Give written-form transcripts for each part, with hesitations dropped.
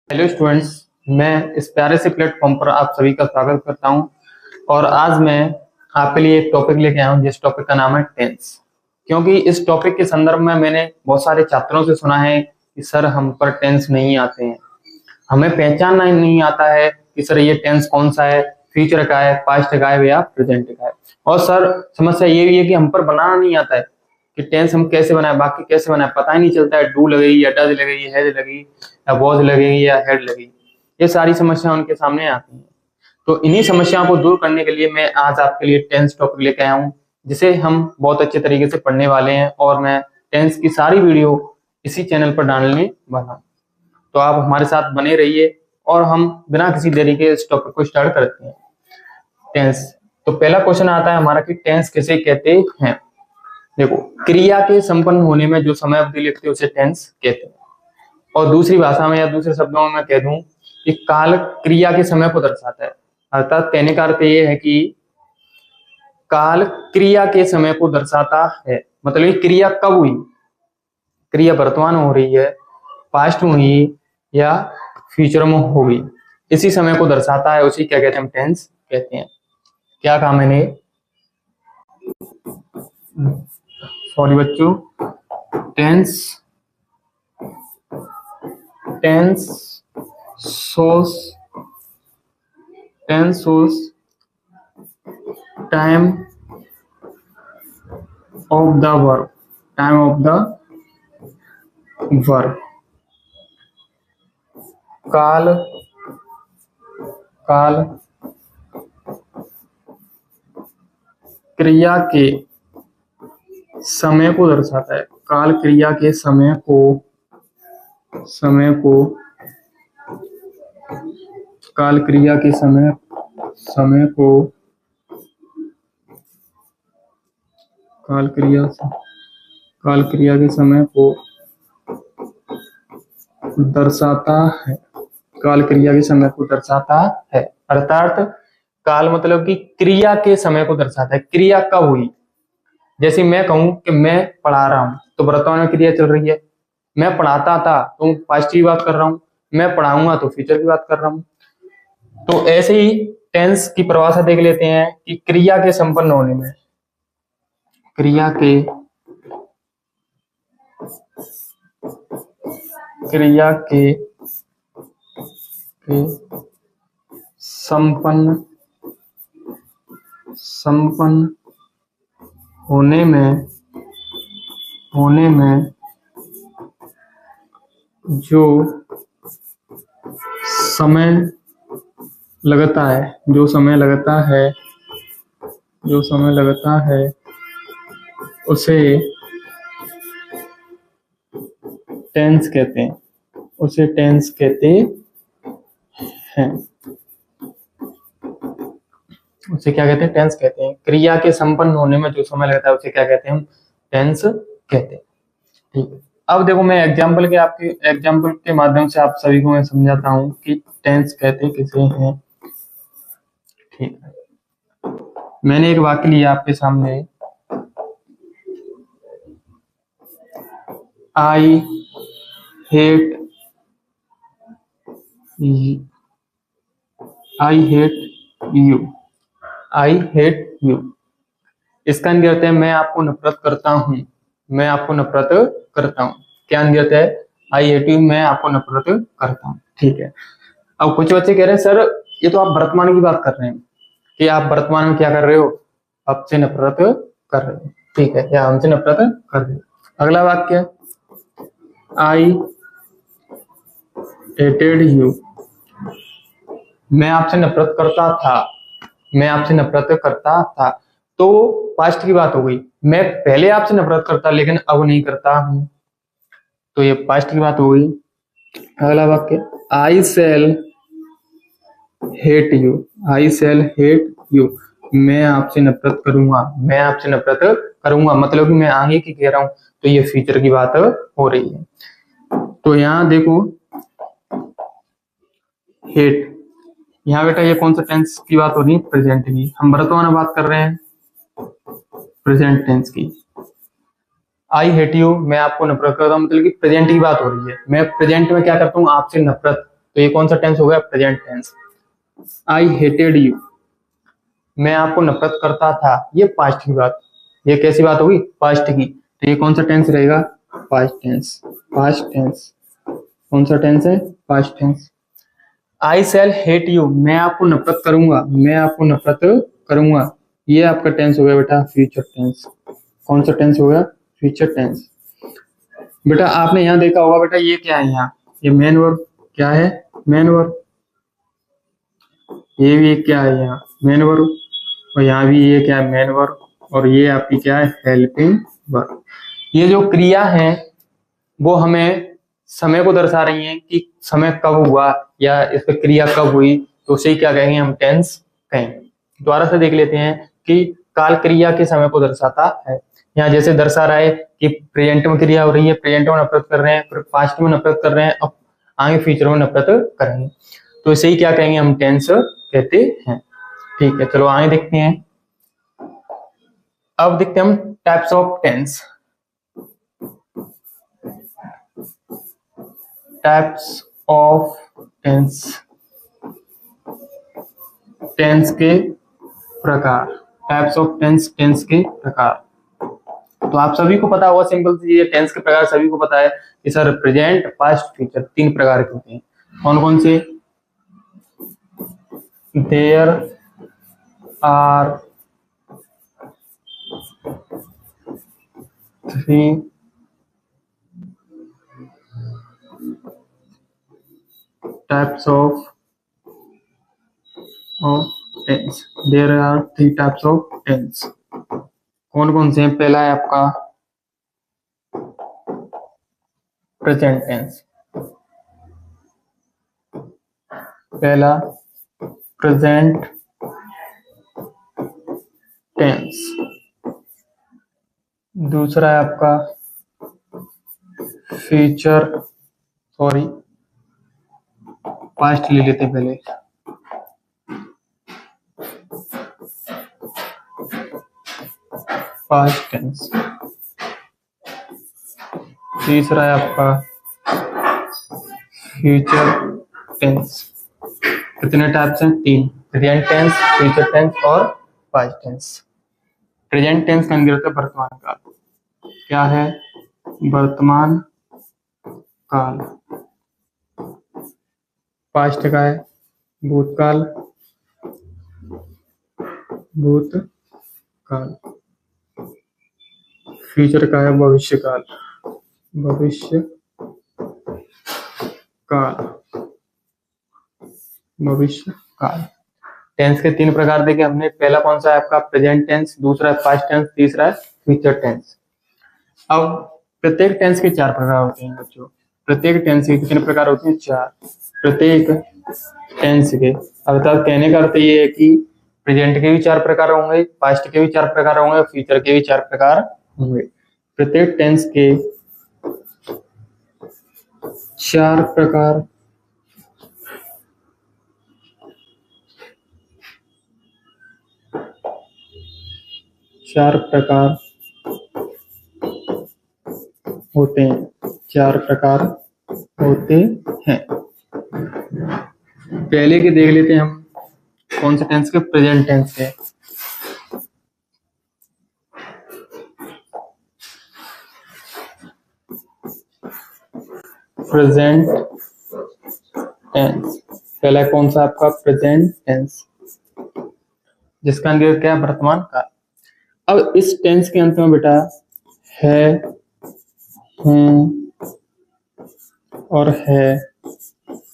Hello students, मैं इस प्यारे से प्लेटफॉर्म पर आप सभी का स्वागत करता हूं। और आज मैं आपके लिए एक टॉपिक लेके आया हूं जिस टॉपिक का नाम है टेंस। क्योंकि इस टॉपिक के संदर्भ में मैंने बहुत सारे छात्रों से सुना है कि सर हम पर टेंस नहीं आते हैं, हमें पहचानना ही नहीं आता है कि सर ये टेंस कौन सा है, फ्यूचर का है, पास्ट का है या प्रेजेंट का है। और सर समस्या ये भी है कि हम पर बनाना नहीं आता है कि टेंस हम कैसे बनाए, बाकी कैसे बनाए, पता ही नहीं चलता है। डू लगेगी या डज लगेगी, हैज लगेगी या वॉज लगेगी या हैड लगेगी, ये सारी समस्या उनके सामने आती हैं। तो इन्हीं समस्याओं को दूर करने के लिए मैं आज आपके लिए टेंस टॉपिक लेके आया हूँ, जिसे हम बहुत अच्छे तरीके से पढ़ने वाले हैं। और मैं टेंस की सारी वीडियो इसी चैनल पर डालने वाला हूँ, तो आप हमारे साथ बने रहिए और हम बिना किसी देरी के इस टॉपिक को स्टार्ट करते हैं। टेंस, तो पहला क्वेश्चन आता है हमारा कि टेंस किसे कहते हैं। देखो, क्रिया के संपन्न होने में जो समय अवधि लिखते हैं उसे टेंस कहते हैं। और दूसरी भाषा में या दूसरे शब्दों में मैं कह दूं कि काल क्रिया के समय को दर्शाता है। अर्थात कहने का अर्थ ये है कि काल क्रिया के समय को दर्शाता है, मतलब ये क्रिया कब हुई, क्रिया वर्तमान में हो रही है, पास्ट में हुई या फ्यूचर में होगी, इसी समय को दर्शाता है, उसी क्या कहते हैं, हम टेंस कहते हैं। क्या कहा मैंने, सॉरी बच्चों, tense tense shows time of the verb, काल क्रिया के समय को दर्शाता है। काल क्रिया के समय को काल क्रिया के समय को दर्शाता है। काल क्रिया के समय को दर्शाता है, अर्थात काल मतलब कि क्रिया के समय को दर्शाता है, क्रिया कब हुई। जैसे मैं कहूं कि मैं पढ़ा रहा हूं तो वर्तमान में क्रिया चल रही है। मैं पढ़ाता था तो पास्ट की बात कर रहा हूं, मैं पढ़ाऊंगा तो फ्यूचर की बात कर रहा हूं। तो ऐसे ही टेंस की परिभाषा देख लेते हैं कि क्रिया के संपन्न होने में, क्रिया के संपन्न होने में जो समय लगता है उसे टेंस कहते हैं, उसे क्या कहते हैं, टेंस कहते हैं। क्रिया के संपन्न होने में जो समय लगता है उसे क्या कहते हैं, हम टेंस कहते हैं। ठीक है, अब देखो मैं एग्जाम्पल के माध्यम से आप सभी को मैं समझाता हूं कि टेंस कहते किसे हैं। ठीक है, मैंने एक वाक्य लिया आपके सामने, आई हेट यू। इसका नियत है मैं आपको नफरत करता हूं, क्या नियत है, आई हेट यू, मैं आपको नफरत करता हूं। ठीक है, अब कुछ बच्चे कह रहे हैं सर ये तो आप वर्तमान की बात कर रहे हैं कि आप वर्तमान में क्या कर रहे हो, आपसे नफरत कर रहे हो। ठीक है, या हमसे नफरत कर रहे हो। अगला वाक्य, आई हेटेड यू, मैं आपसे नफरत करता था, तो पास्ट की बात हो गई। मैं पहले आपसे नफरत करता लेकिन अब नहीं करता हूं, तो ये पास्ट की बात हो गई। अगला वाक्य, आई शैल हेट यू, मैं आपसे नफरत करूंगा, मतलब कि मैं आगे की कह रहा हूं, तो ये फ्यूचर की बात हो रही है। तो यहां देखो हेट, यहाँ बेटा ये कौन सा टेंस की बात हो रही है, प्रेजेंट की। हम वर्तमान में बात कर रहे हैं प्रेजेंट टेंस की। आई हेट यू, मैं आपको नफरत करता हूँ, मतलब कि प्रेजेंट की बात हो रही है। मैं प्रेजेंट में क्या करता हूँ, आपसे नफरत तो ये कौन सा टेंस हो गया? Present tense. I hated you, मैं आपको नफरत करता था, ये पास्ट की बात, ये कैसी बात होगी? पास्ट की। तो ये कौन सा टेंस रहेगा? Past tense. पास्ट टेंस कौन सा टेंस है? Past tense. I shall hate you, मैं आपको नफरत करूंगा, मैं आपको नफरत करूंगा, ये आपका टेंस हो गया बेटा फ्यूचर टेंस। कौन सा टेंस हो गया? Future tense. बेटा आपने यहाँ देखा होगा, बेटा ये क्या है? यहाँ ये मेन वर्ब क्या है? Main verb. ये भी एक क्या है? यहाँ मेन वर्ब। और यहाँ भी ये क्या है? Main verb. और ये आपकी क्या है? Helping verb. ये जो क्रिया है वो हमें समय को दर्शा रही है कि समय कब हुआ या इस पर क्रिया कब हुई, तो उसे क्या कहेंगे? हम टेंस कहेंगे। दोबारा से देख लेते हैं कि काल क्रिया के समय को दर्शाता है। यहाँ जैसे दर्शा रहा है कि प्रेजेंट में क्रिया हो रही है, प्रेजेंट में नफरत कर रहे हैं, फिर पास्ट में नफरत कर रहे हैं, अब आगे फ्यूचर में नफरत करेंगे, तो इसे ही क्या कहेंगे? हम टेंस कहते हैं। ठीक है, चलो आगे देखते हैं। अब देखते हैं हम types of tense. Types of tense, tense के प्रकार। टाइप्स ऑफ टेंस, टेंस के प्रकार। तो आप सभी को पता होगा, सिंपल सी, ये टेंस के प्रकार सभी को पता है कि सर प्रेजेंट, पास्ट, फ्यूचर, तीन प्रकार के होते हैं। कौन कौन से? There are three types of tense. There are three types of tense. कौन कौन से हैं? पहला है आपका प्रेजेंट टेंस। पहला प्रेजेंट टेंस। दूसरा है आपका फ्यूचर, सॉरी पास्ट ले लेते पहले। Past tense. तीसरा है आपका फ्यूचर टेंस। कितने टाइप्स हैं? तीन। प्रेजेंट टेंस, फ्यूचर टेंस और पास्ट टेंस। प्रेजेंट टेंस का अंदर वर्तमान काल। क्या है? वर्तमान काल। पास्ट का है भूतकाल, भूतकाल। फ्यूचर का है भविष्यकाल, भविष्य काल, भविष्य काल। टेंस के तीन प्रकार देखे हमने। पहला कौन सा है आपका? Present tense. दूसरा है पास्ट टेंस। तीसरा है फ्यूचर टेंस। अब प्रत्येक टेंस के चार प्रकार होते हैं बच्चों। प्रत्येक टेंस के कितने प्रकार होते हैं? चार। प्रत्येक टेंस के, अर्थात कहने का अर्थ ये है कि प्रेजेंट के भी चार प्रकार होंगे, पास्ट के भी चार प्रकार होंगे, फ्यूचर के भी चार प्रकार होंगे। प्रत्येक टेंस के चार प्रकार होते हैं। चार प्रकार होते हैं। पहले के देख लेते हैं हम, कौन से टेंस के? प्रेजेंट टेंस के। Present tense. पहला कौन सा आपका? प्रेजेंट टेंस, जिसका अंदर क्या है? वर्तमान काल। अब इस टेंस के अंत में बेटा है, हूं और है,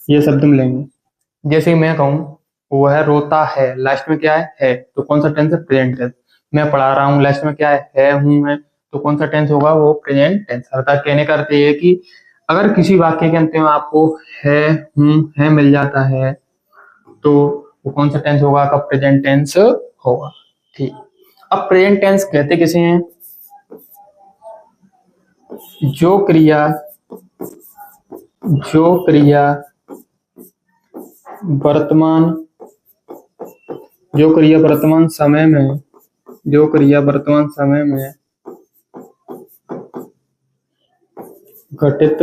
ये शब्द मिलेंगे। जैसे मैं कहूं वह रोता है, लास्ट में क्या है? तो कौन सा टेंस है? Present tense. मैं पढ़ा रहा हूँ, लास्ट में क्या है? हूं है, तो कौन सा टेंस होगा? वो प्रेजेंट टेंस। अर्थात कहने का अर्थ ये है कि अगर किसी वाक्य के अंत में आपको है, हूं, है मिल जाता है, तो वो कौन सा टेंस होगा? आपका प्रेजेंट टेंस होगा। ठीक। अब प्रेजेंट टेंस कहते किसे हैं? जो क्रिया वर्तमान, जो क्रिया वर्तमान समय में, जो क्रिया वर्तमान समय में घटित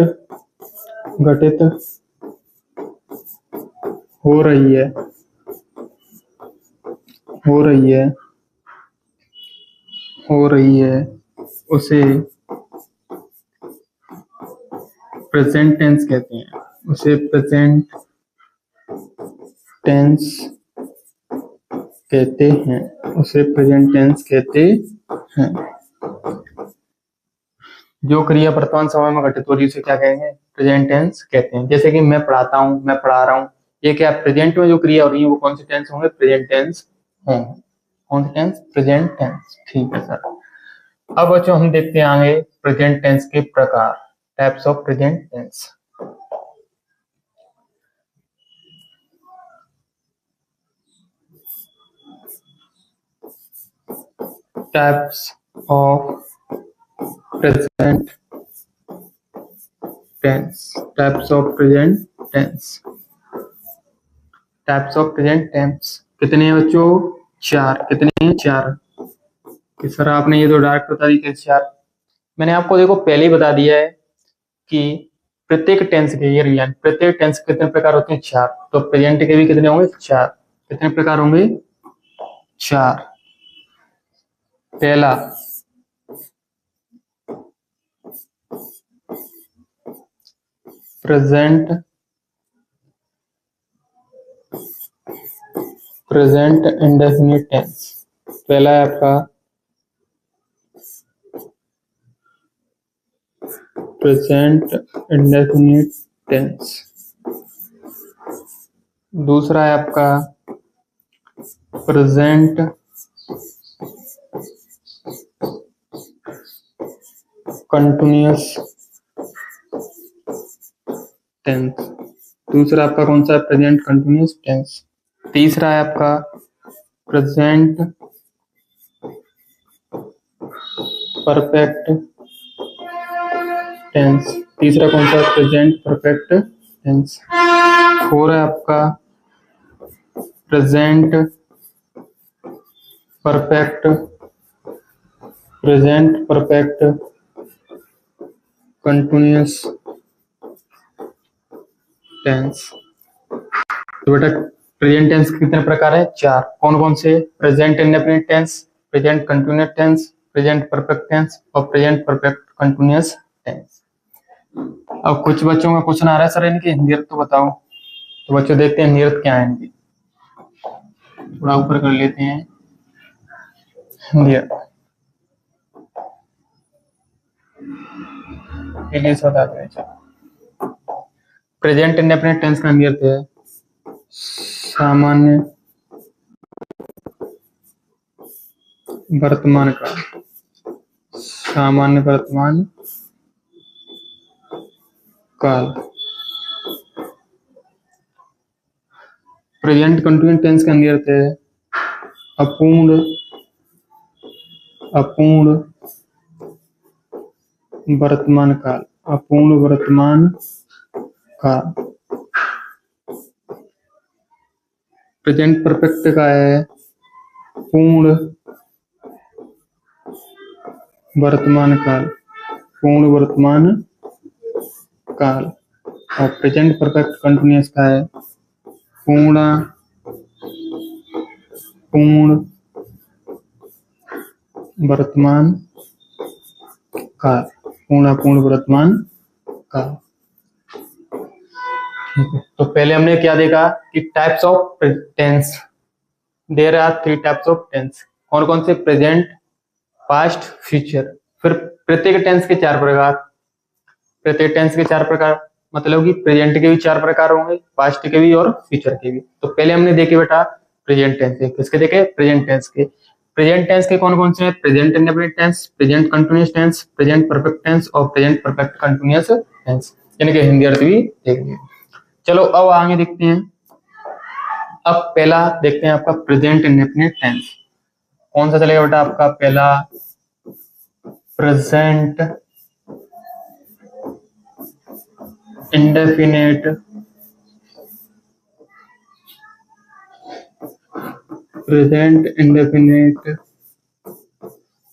हो रही है, हो रही है, हो रही है, उसे प्रेजेंट टेंस कहते हैं। उसे प्रेजेंट टेंस कहते हैं। उसे प्रेजेंट टेंस कहते हैं। जो क्रिया वर्तमान समय में घटित हो रही है उसे क्या कहेंगे? प्रेजेंट टेंस कहते हैं। जैसे कि मैं पढ़ाता हूँ, मैं पढ़ा रहा हूँ, ये क्या प्रेजेंट में जो क्रिया हो रही है वो कौन सी टेंस होंगे? प्रेजेंट टेंस होंगे। कौन सी टेंस? Present tense. ठीक है सर। अब बच्चों हम देखते हैं आगे प्रेजेंट टेंस के प्रकार, types of present tense. Types of present tense. Types of present tense. Types of present tense कितने हैं बच्चों? 4। कितने हैं? 4। कि सर आपने ये तो डायरेक्ट बता दी कि 4। मैंने आपको देखो पहले ही बता दिया है कि प्रत्येक टेंस के, ये रिवीजन, प्रत्येक टेंस के कितने प्रकार होते हैं? 4। तो प्रेजेंट के भी कितने होंगे? 4। कितने प्रकार होंगे? 4। पहला प्रेजेंट इंडेफिनिट टेंस। पहला है आपका प्रेजेंट इंडेफिनिट टेंस। दूसरा है आपका प्रेजेंट कंटिन्यूअस टेंस। दूसरा आपका कौन सा? Present continuous tense. तीसरा है आपका प्रेजेंट परफेक्ट टेंस। तीसरा कौन सा? Present perfect tense. फोर है आपका प्रेजेंट परफेक्ट कंटिन्यूअस टेंस। तो बेटा प्रेजेंट टेंस के कितने प्रकार है? 4। कौन कौन से? Present indefinite tense, present continuous tense, present perfect tense और प्रेजेंट परफेक्ट कंटिन्यूअस टेंस। अब कुछ बच्चों का क्वेश्चन आ रहा है सर इनकी हिंदी अर्थ तो बताओ। तो बच्चों देखते हैं हिंदी अर्थ क्या है इनकी। थोड़ा ऊपर कर लेते हैं हिंदी अर्थ। इंग्लिश बताते हैं। प्रेजेंट इंडेफिनिट टेंस का हिंदी अर्थ है सामान्य वर्तमान काल। सामान्य वर्तमान काल। प्रेजेंट कंटिन्यूअस टेंस का हिंदी अर्थ है अपूर्ण वर्तमान काल। अपूर्ण वर्तमान काल। प्रेजेंट परफेक्ट का है पूर्ण वर्तमान काल। पूर्ण वर्तमान काल। और प्रेजेंट परफेक्ट कंटिन्यूअस का है पूर्ण वर्तमान काल। पूर्ण वर्तमान काल। तो पहले हमने क्या देखा कि types of tense. There are 3 types of tense. कौन कौन से? Present, past, future. फिर प्रत्येक टेंस के 4 प्रकार। प्रत्येक टेंस के 4 प्रकार मतलब कि प्रेजेंट के भी 4 प्रकार होंगे, पास्ट के भी और फ्यूचर के भी। तो पहले हमने देखे बेटा प्रेजेंट टेंस के। किसके देखे? प्रेजेंट टेंस के। प्रेजेंट टेंस के कौन कौन से हैं? Present indefinite tense, present continuous tense, present perfect tense और प्रेजेंट परफेक्ट कंटिन्यूअस टेंस। इनके हिंदी अर्थ भी देख लिए। चलो अब आगे देखते हैं। अब पहला देखते हैं आपका प्रेजेंट इंडेफिनिट टेंस। कौन सा चलेगा बेटा आपका? पहला present indefinite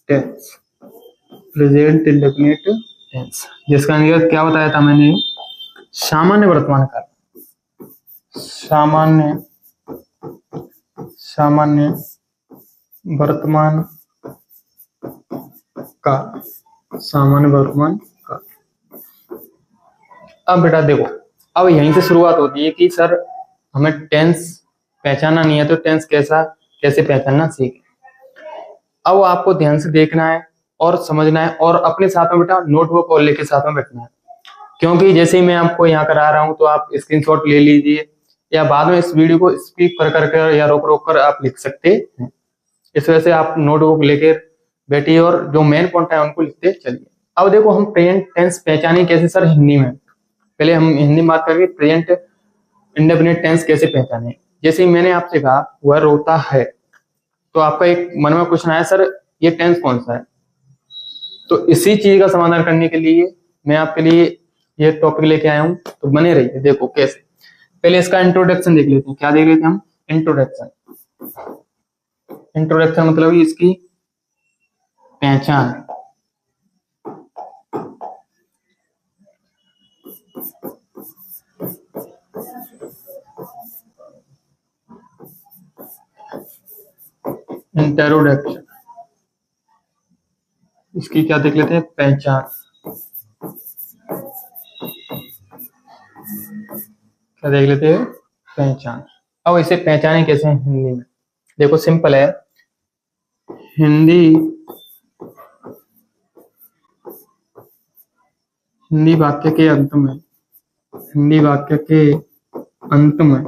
tense. Present indefinite tense जिसका नियत क्या बताया था मैंने? सामान्य वर्तमान काल। सामान्य सामान्य वर्तमान का, सामान्य वर्तमान का। अब बेटा देखो, अब यहीं से शुरुआत होती है कि सर हमें टेंस पहचाना नहीं है तो टेंस कैसे पहचानना सीखें। अब आपको ध्यान से देखना है और समझना है और अपने साथ में बेटा नोटबुक और लेके साथ में बैठना है, क्योंकि जैसे ही मैं आपको यहाँ करा रहा हूँ तो आप स्क्रीनशॉट ले लीजिए या बाद में इस वीडियो को स्पीक कर या रोक कर आप लिख सकते हैं। इस वजह से आप नोटबुक लेके बैठिए और जो मेन पॉइंट है उनको लिखते चलिए। अब देखो हम प्रेजेंट टेंस पहचाने कैसे सर हिंदी में। पहले हम हिंदी में बात करके प्रेजेंट इंडेफिनिट टेंस कैसे पहचाने। जैसे ही मैंने आपसे कहा वह रोता है, तो आपका एक मन में क्वेश्चन आया सर ये टेंस कौन सा है। तो इसी चीज का समाधान करने के लिए मैं आपके लिए ये टॉपिक लेके आया हूं, तो बने रहिए। देखो कैसे, पहले इसका इंट्रोडक्शन देख लेते हैं। क्या देख लेते हैं हम? इंट्रोडक्शन। इंट्रोडक्शन मतलब इसकी पहचान। इंट्रोडक्शन, इसकी क्या देख लेते हैं? पहचान। क्या देख लेते हैं? पहचान। अब इसे पहचाने कैसे हैं हिंदी में? देखो सिंपल है, हिंदी वाक्य के अंत में, हिंदी वाक्य के अंत में,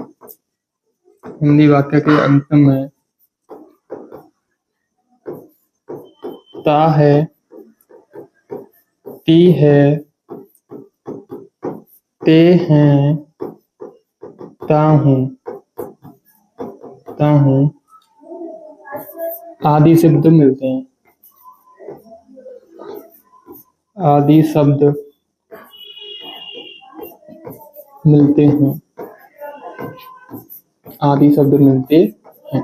हिंदी वाक्य के अंत में ता है, ती है, ते हैं, ता हूं, आदि शब्द मिलते हैं। आदि शब्द मिलते हैं। आदि शब्द मिलते हैं।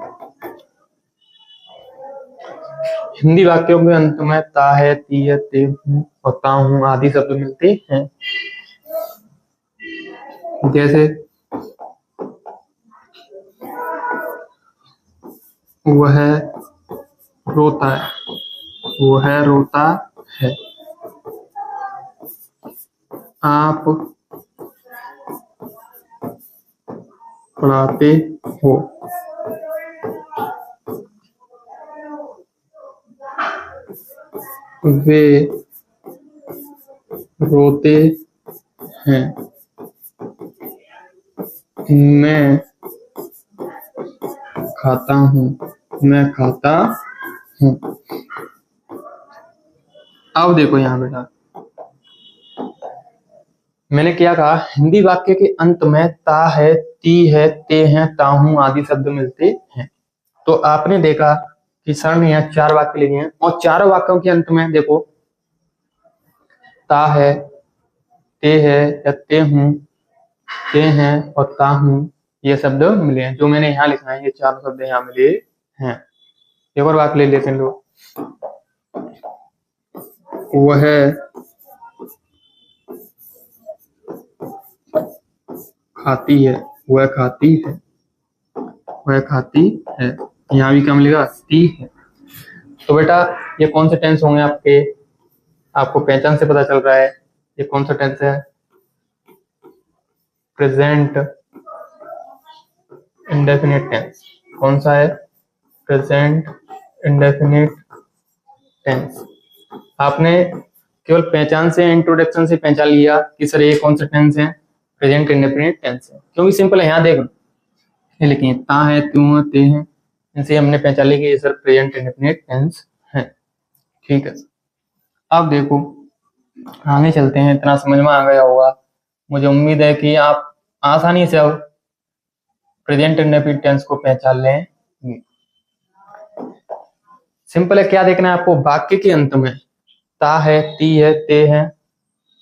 हिंदी वाक्यों के अंत में ता है, ती है, ते हूं और ता हूं आदि शब्द मिलते हैं। जैसे वह रोता है, वह रोता है। आप पढ़ाते हो, वे रोते हैं। मैं खाता हूँ, मैं खाता हूँ। अब देखो यहाँ बेटा, मैंने क्या कहा? हिंदी वाक्य के अंत में ता है, ती है, ते हैं, ता हूं आदि शब्द मिलते हैं। तो आपने देखा कि सर ने यहाँ 4 वाक्य लिखे हैं और चारों वाक्यों के अंत में देखो ता है, ते है या ते हूं, ते हैं और ता हूं ये शब्द मिले हैं। जो मैंने यहाँ लिखा है ये 4 शब्द यहाँ मिले हैं। एक और वाक्य ले लेते हैं लोग। वह खाती है, वह खाती है, वह खाती है। यहाँ भी क्या मिलेगा? ती है। तो बेटा ये कौन से टेंस होंगे आपके? आपको पहचान से पता चल रहा है ये कौन सा टेंस है? Present indefinite tense. कौन सा है? Present indefinite tense. आपने केवल पहचान से, इंट्रोडक्शन से पहचान लिया कि सर ये कौन सा टेंस है? प्रेजेंट इंडेफिनिट टेंस है। क्योंकि सिंपल है, यहाँ देखो लिखिए ता है, त्यों है, ते हैं, इनसे हमने पहचान लिया कि ये सर प्रेजेंट इंडेफिनिट टेंस है। ठीक है, अब देखो आगे चलते हैं। इतना समझ में आ गया होगा, मुझे उम्मीद है कि आप आसानी से अब प्रेजेंट इंडेफिनिट टेंस को पहचान लेंगे। सिंपल है, क्या देखना है आपको? वाक्य के अंत में ता है, ती है, ते है,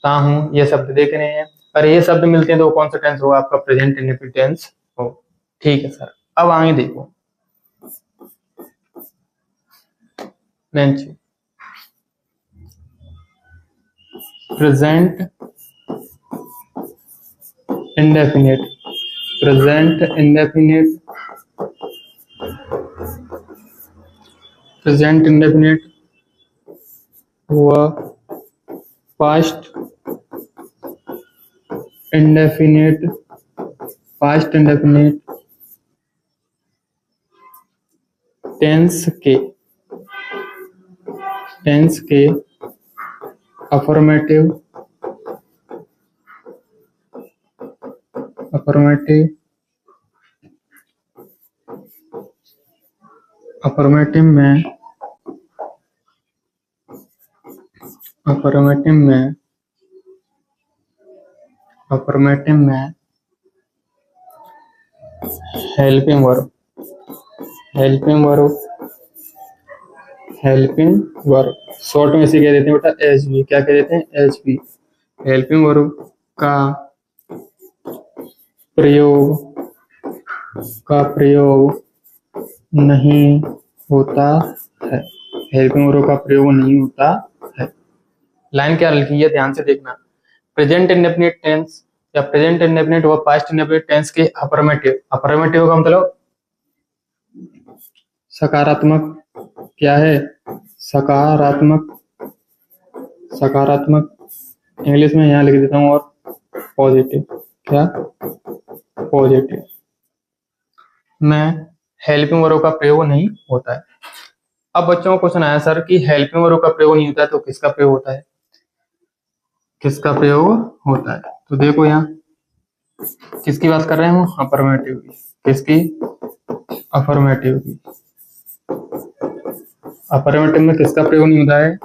ता हूं ये शब्द देखने हैं। और ये शब्द मिलते हैं तो कौन सा टेंस होगा? आपका प्रेजेंट इंडेफिनिट टेंस हो। ठीक है सर, अब आगे देखो प्रेजेंट इंडेफिनिट प्रेजेंट इंडेफिनिट व पास्ट इंडेफिनिट टेंस के अफर्मेटिव में हेल्पिंग वर्ब शॉर्ट में इसे कह देते हैं बेटा एचवी। क्या कह देते हैं? एचवी। हेल्पिंग वर्ब का प्रयोग नहीं होता है। हेल्पिंग वर्ब का प्रयोग नहीं होता है। लाइन क्या लिखी है ध्यान से देखना। प्रेजेंट इंडेफिनिट टेंस या प्रेजेंट इंडेफिनिट व पास्ट इंडेफिनिट टेंस के अफर्मेटिव का मतलब सकारात्मक। क्या है? सकारात्मक इंग्लिश में यहाँ लिख देता हूँ। और पॉजिटिव। क्या? पॉजिटिव में हेल्पिंग वर्ब का प्रयोग नहीं होता है। अब बच्चों को क्वेश्चन आया सर कि हेल्पिंग वर्ब का प्रयोग नहीं होता है तो किसका प्रयोग होता है? तो देखो यहाँ किसकी बात कर रहे हैं हम? अफर्मेटिव की। किसकी? अफर्मेटिव की। अफर्मेटिव में किसका प्रयोग नहीं होता है?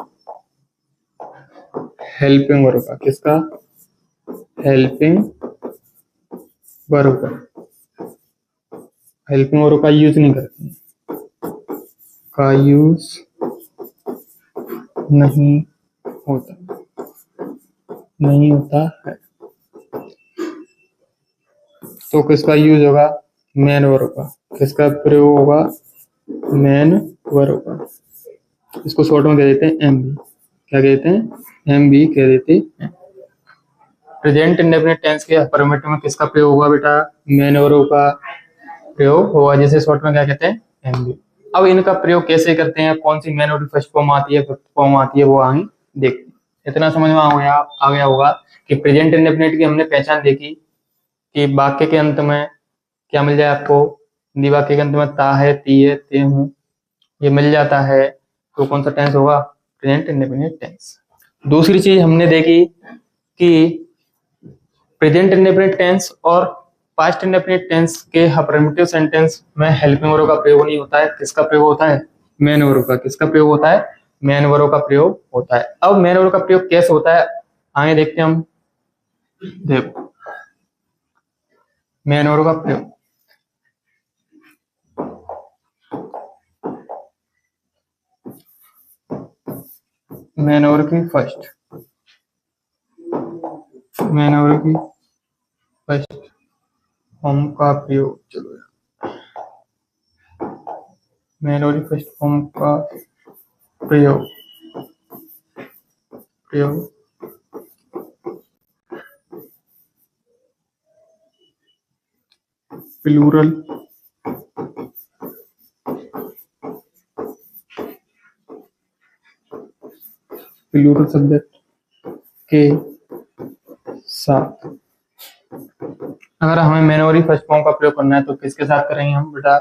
हेल्पिंग वर्ब का। किसका? हेल्पिंग वर्ब का। हेल्पिंग वर्ब का यूज नहीं करते हैं। नहीं होता है। तो किसका यूज होगा? मेन वर्ब का। किसका प्रयोग होगा? मेन वर्ब का। इसको शॉर्ट में कह देते हैं एमबी। क्या कहते हैं? एमबी कह देते हैं। प्रेजेंट इंडेफिनिट टेंस के अफर्मेटिव में किसका प्रयोग होगा बेटा? मेन वर्ब का प्रयोग होगा, जिसे शॉर्ट में क्या कहते हैं? एमबी। अब इनका प्रयोग कैसे करते हैं, कौन सी मेन वर्ब फर्स्ट फॉर्म आती है, फिफ्थ फॉर्म आती है, वो आगे देखते हैं। इतना समझ में आ गया होगा कि प्रेजेंट इंडेफिनिट की हमने पहचान देखी कि वाक्य के अंत में क्या मिल जाए आपको? हिंदी वाक्य के अंत में ता है, ती है, ते हूं, ये मिल जाता है। तो कौन सा टेंस होगा? Present indefinite tense. दूसरी चीज हमने देखी कि प्रेजेंट इंडेफिनिट टेंस और पास्ट इंडेफिनिट टेंस के अफर्मेटिव सेंटेंस में हेल्पिंग वर्ब का प्रयोग नहीं होता है। किसका प्रयोग होता है? मेन वर्ब का। किसका प्रयोग होता है? मेन वर्ब का प्रयोग होता है। अब मेन वर्ब का प्रयोग कैसे होता है आगे देखते हैं हम। देखो मेन वर्ब का प्रयोग। मेन वर्ब की फर्स्ट फॉर्म का प्रयोग। चलो मेन वर्ब की फर्स्ट फॉर्म का प्रयोग प्लूरल सब्जेक्ट के साथ। अगर हमें मेन वर्ब की फर्स्ट फॉर्म का प्रयोग करना है तो किसके साथ करेंगे हम बेटा?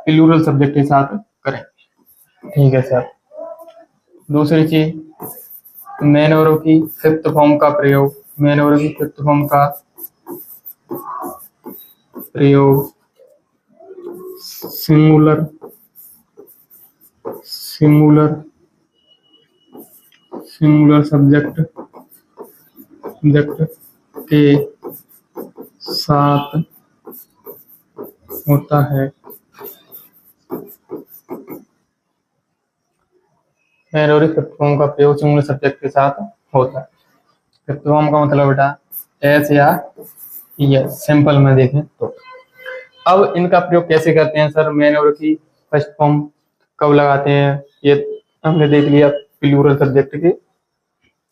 प्लूरल सब्जेक्ट के साथ करेंगे। ठीक है सर। दूसरी चीज मेन वर्ब की फिफ्थ फॉर्म का प्रयोग। मेन वर्ब की फिफ्थ फॉर्म का प्रयोग सिंगुलर सब्जेक्ट के साथ होता है। मेन वर्ब की फिफ्थ फॉर्म का प्रयोग सिंगुलर सब्जेक्ट के साथ होता है। फिफ्थ फॉर्म का मतलब बेटा एस या यस, सिंपल में देखें तो। अब इनका प्रयोग कैसे करते हैं सर? मेन वर्ब की फर्स्ट फॉर्म कब लगाते हैं ये हमने देख लिया, प्लूरल सब्जेक्ट के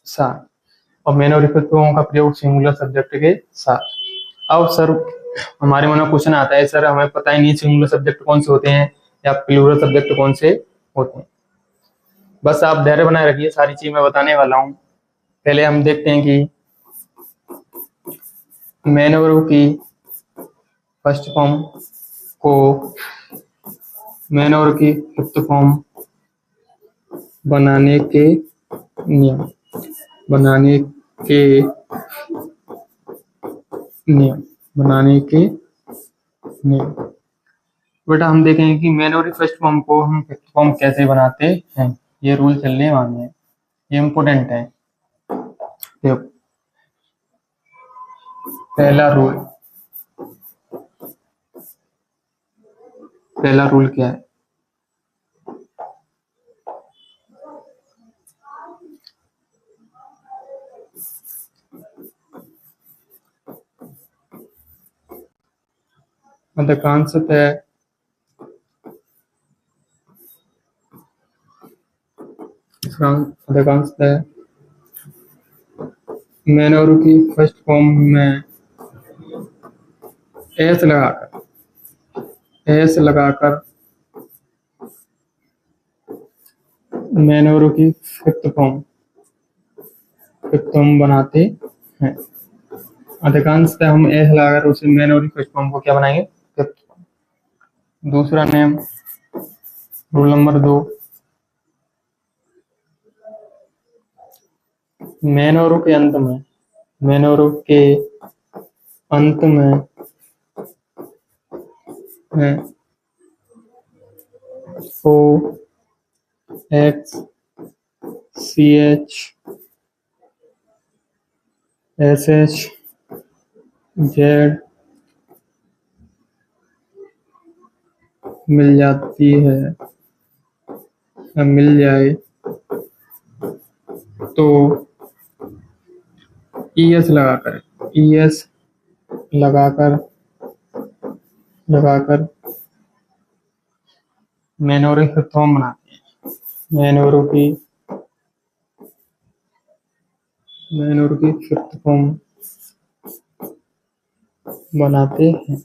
साथ। और मेन वर्ब की फिफ्थ फॉर्म का प्रयोग सिंगुलर सब्जेक्ट के साथ। अब सर हमारे मन में क्वेश्चन आता है सर हमें पता ही नहीं सिंगुलर सब्जेक्ट कौन से होते हैं या प्लूरल सब्जेक्ट कौन से होते हैं। बस आप धैर्य बनाए रखिए, सारी चीज मैं बताने वाला हूँ। पहले हम देखते हैं कि मेन वर्ब की फर्स्ट फॉर्म को मेन वर्ब की फिफ्थ फॉर्म बनाने के नियम बनाने के नियम। बेटा हम देखेंगे कि मेन वर्ब की फर्स्ट फॉर्म को हम फिफ्थ फॉर्म कैसे बनाते हैं। ये रूल चलने वाले हैं, ये इम्पोर्टेंट है। देखो पहला रूल क्या है? अधिकांशतः मेन वर्ब की फर्स्ट फॉर्म में एस लगाकर मेन वर्ब की फिफ्थ फॉर्म बनाते हैं। अधिकांशतः हम एस लगाकर उसे मेन वर्ब की फर्स्ट फॉर्म को क्या बनाएंगे? Fifth form. दूसरा नियम, रूल नंबर 2, मेन वर्ब के अंत में O X C H S H Z मिल जाती है या मिल जाए तो ईएस लगाकर मेन वर्ब की फिफ्थ फॉर्म बनाते हैं। मेन वर्ब की फिफ्थ फॉर्म बनाते हैं।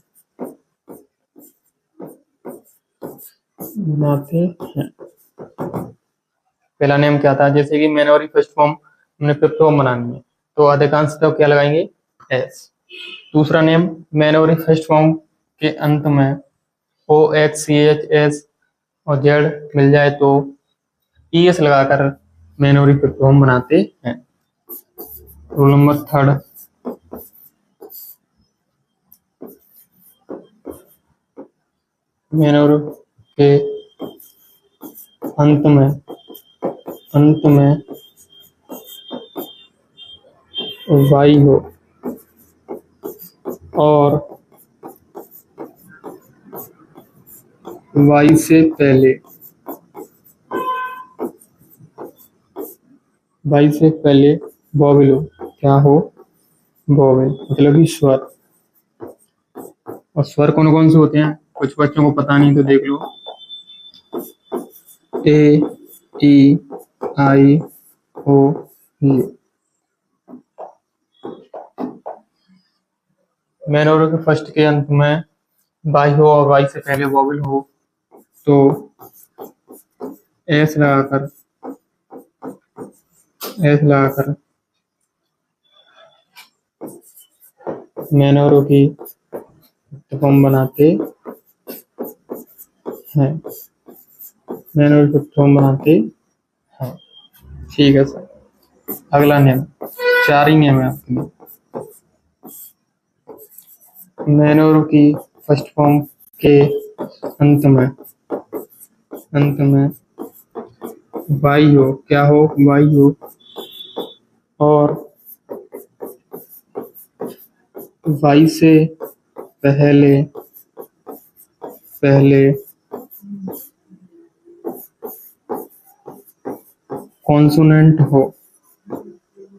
पहला नियम क्या था? जैसे कि मेन वर्ब की फर्स्ट फॉर्म हमने फिफ्थ फॉर्म बनानी है तो अधिकांश तो क्या लगाएंगे? एस। दूसरा नियम, मेन वर्ब की फर्स्ट फॉर्म के अंत में O X C H S और जेड मिल जाए तो ईएस लगाकर मेन वर्ब की फिफ्थ फॉर्म बनाते हैं। रूल नंबर 3, मेन वर्ब के अंत में वाई हो और वाई से पहले वॉवेल हो। क्या हो? वॉवेल मतलब कि स्वर। और स्वर कौन कौन से होते हैं? कुछ बच्चों को पता नहीं तो देख लो। ए ई आई ओ यू। मेन वर्ब के फर्स्ट के अंत में वाई हो और वाई से पहले वॉवेल हो तो एस लगाकर मेन वर्ब की फॉर्म बनाते हैं। ठीक है सर। अगला नियम, 4 ही नियम है आपके लिए। मेन वर्ब की फर्स्ट फॉर्म के अंत में वाई हो। क्या हो? वाई हो और वाई से पहले कॉन्सोनेंट हो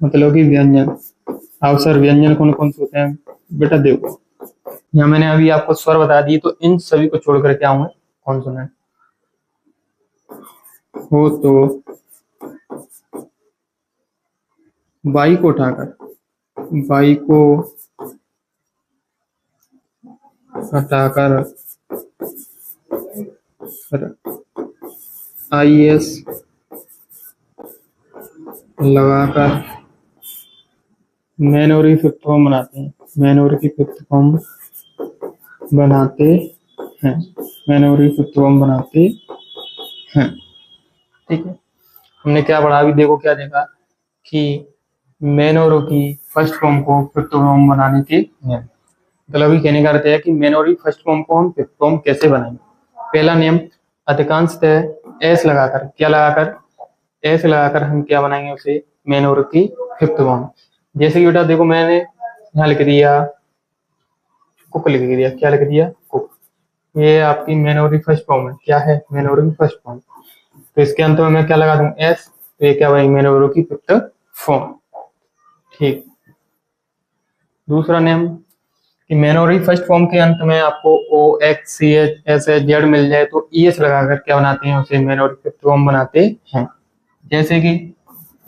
मतलब कि व्यंजन। अब सर व्यंजन कौन कौन से होते हैं? बेटा देखो, यहाँ मैंने अभी आपको स्वर बता दिए तो इन सभी को छोड़कर क्या होंगे? कॉन्सोनेंट हो तो वाई को हटाकर IS लगाकर मैन और की फिफ्थ फॉर्म बनाते हैं। मैन और की फिफ्थ फॉर्म बनाते हैं। मैन और की फिफ्थ फॉर्म बनाते हैं। ठीक है, हमने क्या पढ़ा अभी, देखो क्या देखा कि मैन और की फर्स्ट फॉर्म को फिफ्थ फॉर्म बनाने के नियम। मतलब अभी कहने का अर्थ है कि मैन और की फर्स्ट फॉर्म को हम फिफ्थ फॉर्म कैसे बनाएंगे। पहला नियम, अधिकांशतः एस लगाकर, क्या लगाकर, एस लगाकर हम क्या बनाएंगे उसे, मैन और की फिफ्थ फॉर्म। जैसे कि बेटा देखो मैंने यहाँ लिख दिया कुक, लिख दिया, क्या लिख दिया, कुक। ये आपकी मैन और की फर्स्ट फॉर्म है, क्या है, मैन और की फर्स्ट फॉर्म। तो इसके अंत में मैं क्या लगा दूं, एस, तो ये क्या बनेगी, मैन और की फिफ्थ फॉर्म। ठीक, दूसरा नियम कि मैन और की फर्स्ट फॉर्म के अंत में आपको O X C H S H Z मिल जाए तो ई एस लगाकर क्या बनाते हैं उसे, मैन और की फिफ्थ फॉर्म बनाते हैं। जैसे कि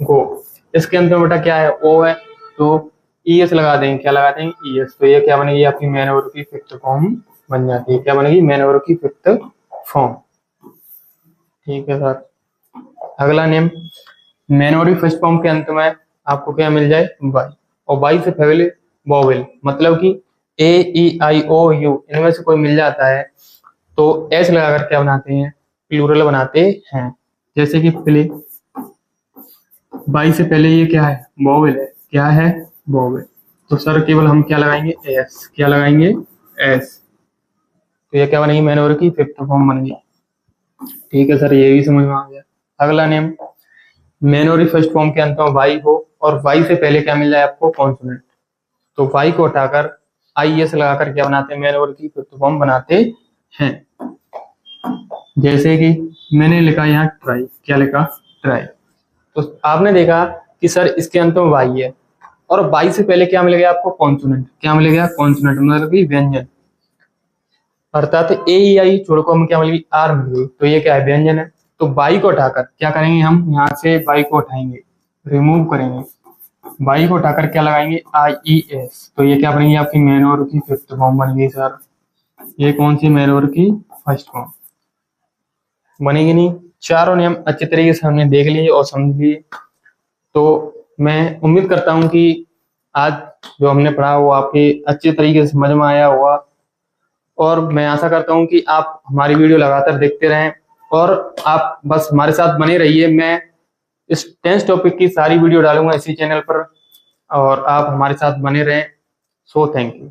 गो, इसके अंत में बेटा क्या है, ओ है, तो ई एस लगा देंगे, क्या लगा देंगे, ई एस, तो ये क्या बनेगी आपकी मैन और की फिफ्थ फॉर्म बन जाती है। क्या बनेगी, मैन और की फिफ्थ फॉर्म। ठीक है सर, अगला नियम, मैन और की फर्स्ट फॉर्म के अंत में आपको क्या मिल जाए, वाई, और वाई से पहले वोवेल, मतलब कि ए ई आई ओ यू इनमें से कोई मिल जाता है तो एस लगाकर क्या बनाते हैं, प्लूरल बनाते हैं। जैसे कि प्ले, वाई से पहले ये क्या है, वोवेल है, क्या है, वोवेल, तो सर केवल हम क्या लगाएंगे, एस, क्या लगाएंगे, एस, तो ये क्या बनेगी, मैन और की फिफ्थ फॉर्म बन गई। ठीक है सर, ये भी समझ में आ गया। अगला नियम, मैन और की फर्स्ट फॉर्म के अंत में वाई हो और वाई से पहले क्या मिल जाए आपको, कॉन्सोनेंट, तो वाई को हटाकर आई एस लगाकर क्या बनाते हैं, मैन और की फिफ्थ फॉर्म बनाते हैं। जैसे कि मैंने लिखा यहाँ ट्राई, क्या लिखा, ट्राई, तो आपने देखा कि सर इसके अंत में वाई है और वाई से पहले क्या मिल गया आपको, कॉन्सोनेंट, क्या मिल गया, कॉन्सोनेंट मतलब कि व्यंजन, अर्थात ए ई आई छोड़ को हम क्या मिल गई, आर मिल गई, तो ये क्या है, व्यंजन है। तो वाई को हटाकर क्या करेंगे, हम यहाँ से वाई को उठाएंगे, रिमूव करेंगे, वाई को उठाकर क्या लगाएंगे, आई ई एस, तो ये क्या बनेगी आपकी मैन और की फिफ्थ फॉर्म बन गई सर। ये कौन सी, मैन और की फर्स्ट फॉर्म बनेगी नहीं। चारों नियम अच्छे तरीके से हमने देख लिए और समझ लिए, तो मैं उम्मीद करता हूं कि आज जो हमने पढ़ा वो आपके अच्छे तरीके से समझ में आया होगा, और मैं आशा करता हूं कि आप हमारी वीडियो लगातार देखते रहें और आप बस हमारे साथ बने रहिए। मैं इस टेंस टॉपिक की सारी वीडियो डालूंगा इसी चैनल पर और आप हमारे साथ बने रहें। So thank you.